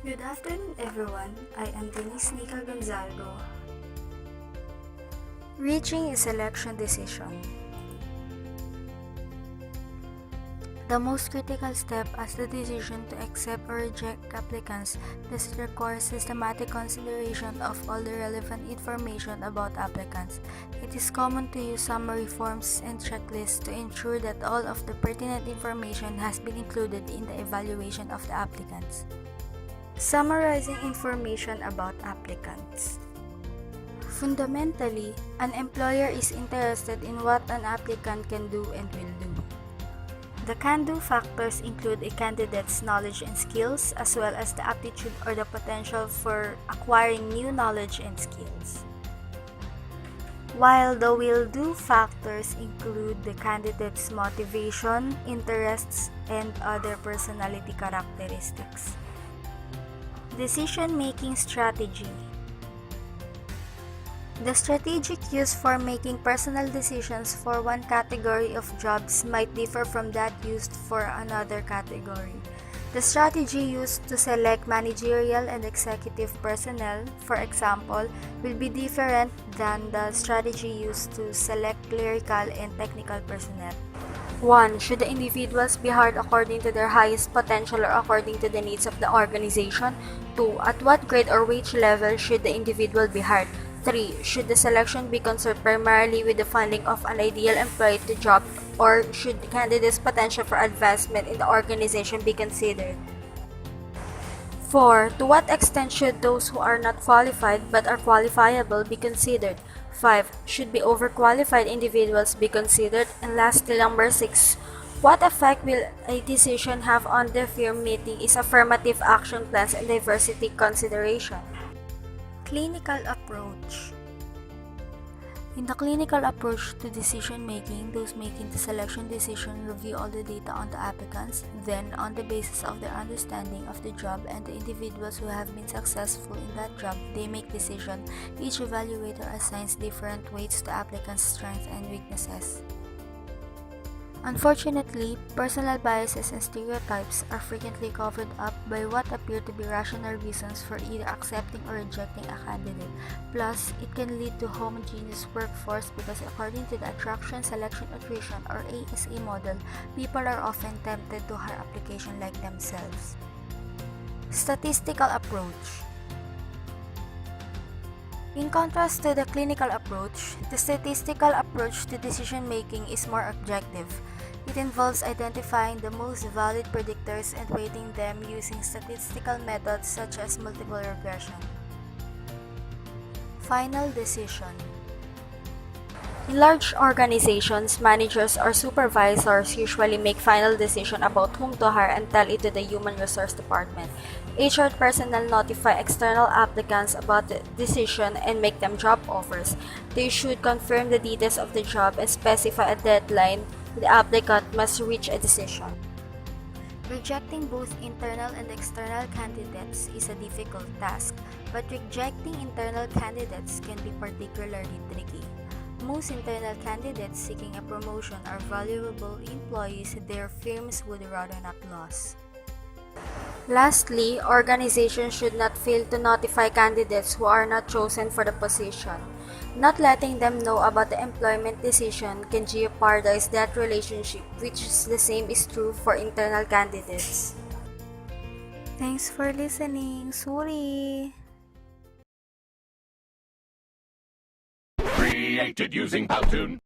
Good afternoon, everyone. I am Denise Nica Gonzalgo. Reaching a selection decision. The most critical step is the decision to accept or reject applicants. This requires systematic consideration of all the relevant information about applicants. It is common to use summary forms and checklists to ensure that all of the pertinent information has been included in the evaluation of the applicants. Summarizing information about applicants. Fundamentally, an employer is interested in what an applicant can do and will do. The can-do factors include a candidate's knowledge and skills, as well as the aptitude or the potential for acquiring new knowledge and skills. While the will-do factors include the candidate's motivation, interests, and other personality characteristics. Decision-making strategy. The strategic used for making personal decisions for one category of jobs might differ from that used for another category. The strategy used to select managerial and executive personnel, for example, will be different than the strategy used to select clerical and technical personnel. 1. Should the individuals be hired according to their highest potential or according to the needs of the organization? 2. At what grade or wage level should the individual be hired? 3. Should the selection be concerned primarily with the finding of an ideal employee to job, or should the candidate's potential for advancement in the organization be considered? 4. To what extent should those who are not qualified but are qualifiable be considered? 5. Should be overqualified individuals be considered? And lastly, number 6. What effect will a decision have on the firm meeting its affirmative action plans and diversity consideration? Clinical approach. In the clinical approach to decision-making, those making the selection decision review all the data on the applicants. Then, on the basis of their understanding of the job and the individuals who have been successful in that job, they make decision. Each evaluator assigns different weights to applicants' strengths and weaknesses. Unfortunately, personal biases and stereotypes are frequently covered up by what appear to be rational reasons for either accepting or rejecting a candidate. Plus, it can lead to homogeneous workforce because according to the attraction, selection, attrition or ASA model, people are often tempted to hire application like themselves. Statistical approach. In contrast to the clinical approach, the statistical approach to decision-making is more objective. It involves identifying the most valid predictors and weighting them using statistical methods such as multiple regression. Final decision. In large organizations, managers or supervisors usually make final decision about whom to hire and tell it to the human resource department. HR personnel notify external applicants about the decision and make them job offers. They should confirm the details of the job and specify a deadline the applicant must reach a decision. Rejecting both internal and external candidates is a difficult task, but rejecting internal candidates can be particularly tricky. Most internal candidates seeking a promotion are valuable employees their firms would rather not lose. Lastly, organizations should not fail to notify candidates who are not chosen for the position. Not letting them know about the employment decision can jeopardize that relationship, which is the same is true for internal candidates. Thanks for listening. Suri! Created using Powtoon.